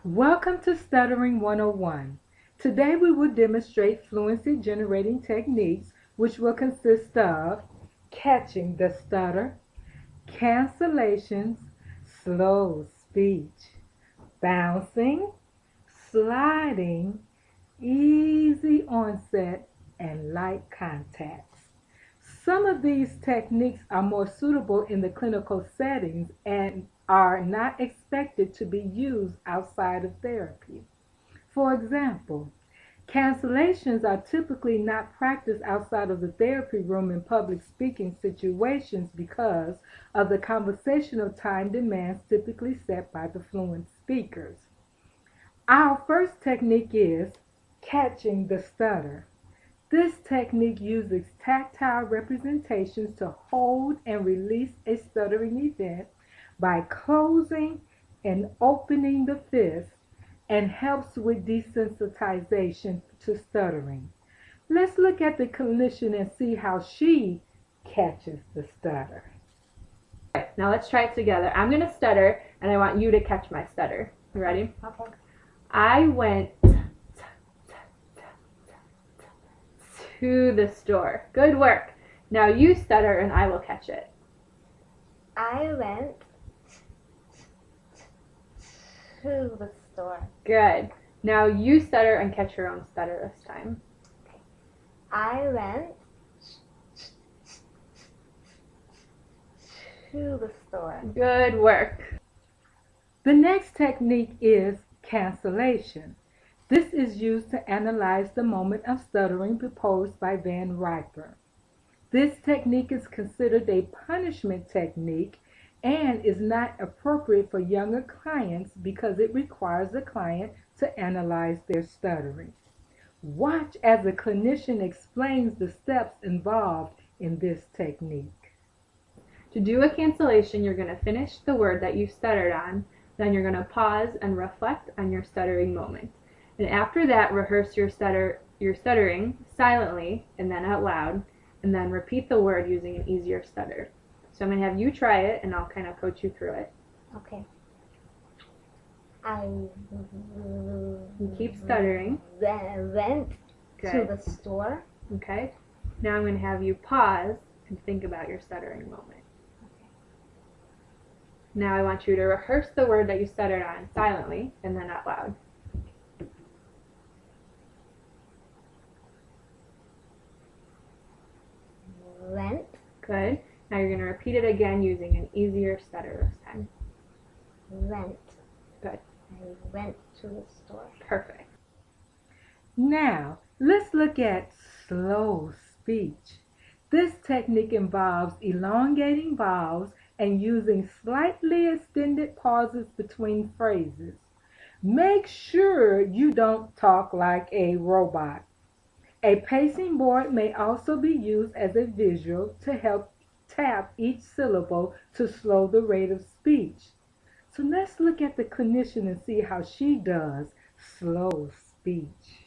Welcome to Stuttering 101. Today we will demonstrate fluency generating techniques which will consist of catching the stutter, cancellations, slow speech, bouncing, sliding, easy onset, and light contacts. Some of these techniques are more suitable in the clinical settings and are not expected to be used outside of therapy. For example, cancellations are typically not practiced outside of the therapy room in public speaking situations because of the conversational time demands typically set by the fluent speakers. Our first technique is catching the stutter. This technique uses tactile representations to hold and release a stuttering event by closing and opening the fist and helps with desensitization to stuttering. Let's look at the clinician and see how she catches the stutter. Right, now let's try it together. I'm going to stutter and I want you to catch my stutter. You ready? Okay. I went to the store. Good work. Now you stutter and I will catch it. I went to the store. Good. Now you stutter and catch your own stutter this time. I went to the store. Good work. The next technique is cancellation. This is used to analyze the moment of stuttering proposed by Van Riper. This technique is considered a punishment technique and is not appropriate for younger clients because it requires the client to analyze their stuttering. Watch as the clinician explains the steps involved in this technique. To do a cancellation, you're going to finish the word that you stuttered on, then you're going to pause and reflect on your stuttering moment. And after that, rehearse your stuttering silently and then out loud, and then repeat the word using an easier stutter. So I'm going to have you try it, and I'll kind of coach you through it. Okay. I You keep stuttering. went Good. to the store. Okay? Now I'm going to have you pause and think about your stuttering moment. Now I want you to rehearse the word that you stuttered on silently and then out loud. Went. Good. Now you're going to repeat it again using an easier stutter this time. Went. Good. I went to the store. Perfect. Now, let's look at slow speech. This technique involves elongating vowels and using slightly extended pauses between phrases. Make sure you don't talk like a robot. A pacing board may also be used as a visual to help tap each syllable to slow the rate of speech. So let's look at the clinician and see how she does slow speech.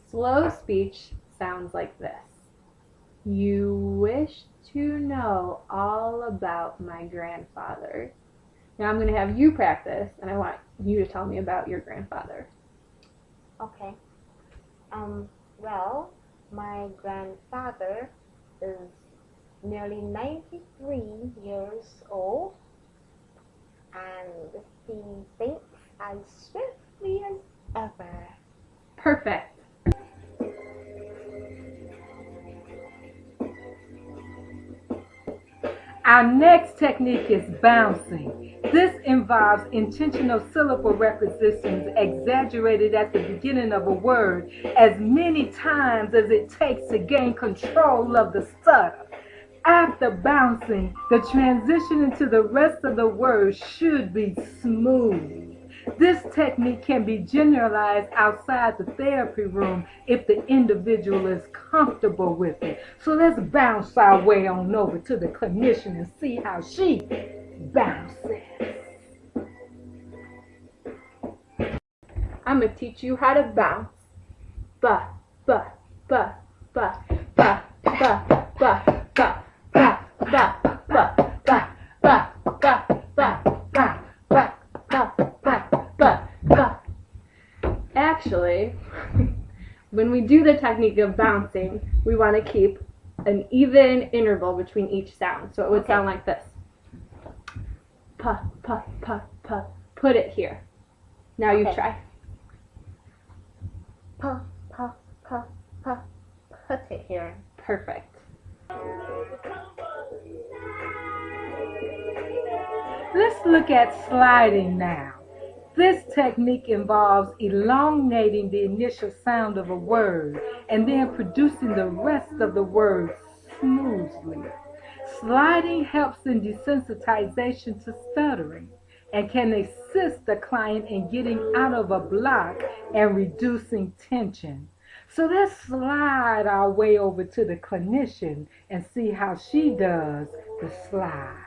Slow speech sounds like this. You wish to know all about my grandfather. Now I'm going to have you practice, and I want you to tell me about your grandfather. Okay. Well, my grandfather is nearly 93 years old, and he thinks as swiftly as ever. Perfect. Our next technique is bouncing. This involves intentional syllable repetitions exaggerated at the beginning of a word as many times as it takes to gain control of the stutter. After bouncing, the transition into the rest of the word should be smooth. This technique can be generalized outside the therapy room if the individual is comfortable with it. So let's bounce our way on over to the clinician and see how she bounces. I'm going to teach you how to bounce. Ba, ba, ba, ba, ba, ba, ba, ba, ba, ba, ba, ba, ba, ba, ba, ba, ba, ba, ba, ba, Essentially, when we do the technique of bouncing, we want to keep an even interval between each sound. So it would sound like this. Pa, pa, pa, pa. Put it here. Now you try. Pa, pa, pa, pa. Put it here. Perfect. Let's look at sliding now. This technique involves elongating the initial sound of a word and then producing the rest of the word smoothly. Sliding helps in desensitization to stuttering and can assist the client in getting out of a block and reducing tension. So let's slide our way over to the clinician and see how she does the slide.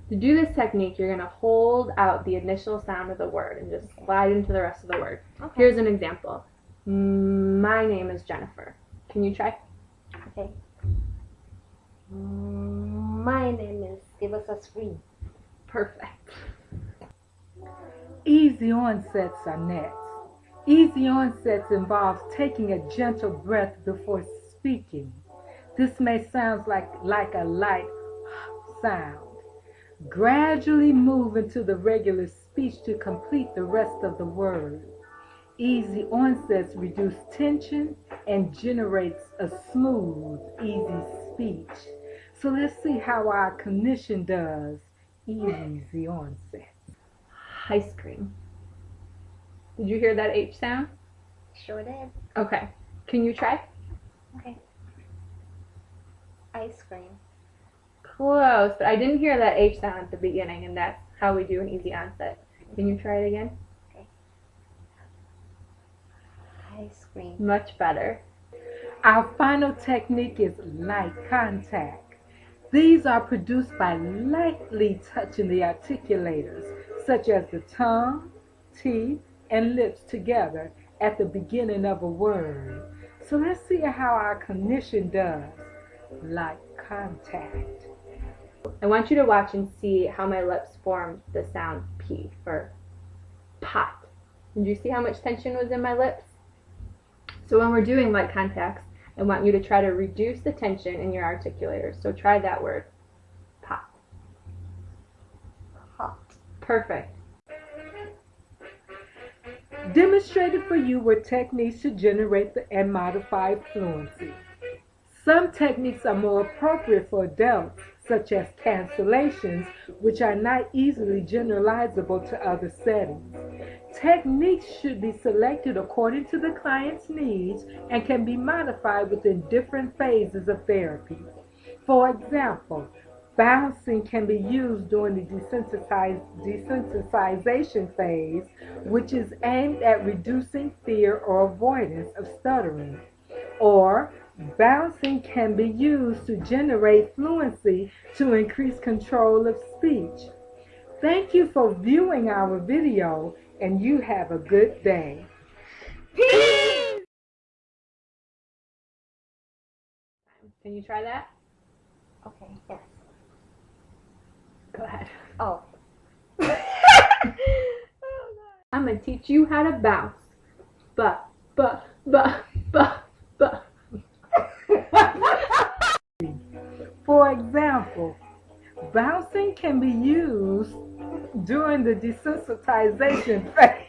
To do this technique, you're going to hold out the initial sound of the word and just slide into the rest of the word. Okay. Here's an example. My name is Jennifer. Can you try? Okay. My name is. Give us a screen. Perfect. Easy onsets are next. Easy onsets involves taking a gentle breath before speaking. This may sound like a light sound. Gradually move into the regular speech to complete the rest of the word. Easy onsets reduce tension and generates a smooth, easy speech. So let's see how our clinician does easy onsets. Ice cream. Did you hear that H sound? Sure did. Okay. Can you try? Okay. Ice cream. Close, but I didn't hear that H sound at the beginning, and that's how we do an easy onset. Can you try it again? Okay. Ice cream. Much better. Our final technique is light contact. These are produced by lightly touching the articulators, such as the tongue, teeth, and lips together at the beginning of a word. So let's see how our clinician does light contact. I want you to watch and see how my lips formed the sound P for pot. Did you see how much tension was in my lips? So when we're doing light contacts, I want you to try to reduce the tension in your articulators. So try that word. Pot. Hot. Perfect. Demonstrated for you were techniques to generate and modify fluency. Some techniques are more appropriate for adults, such as cancellations, which are not easily generalizable to other settings. Techniques should be selected according to the client's needs and can be modified within different phases of therapy. For example, bouncing can be used during the desensitization phase, which is aimed at reducing fear or avoidance of stuttering. Or bouncing can be used to generate fluency to increase control of speech. Thank you for viewing our video, and you have a good day. Peace! Can you try that? Okay. Yes. Go ahead. Oh. I'm gonna teach you how to bounce. Ba, ba, ba, ba, ba. For example, bouncing can be used during the desensitization phase.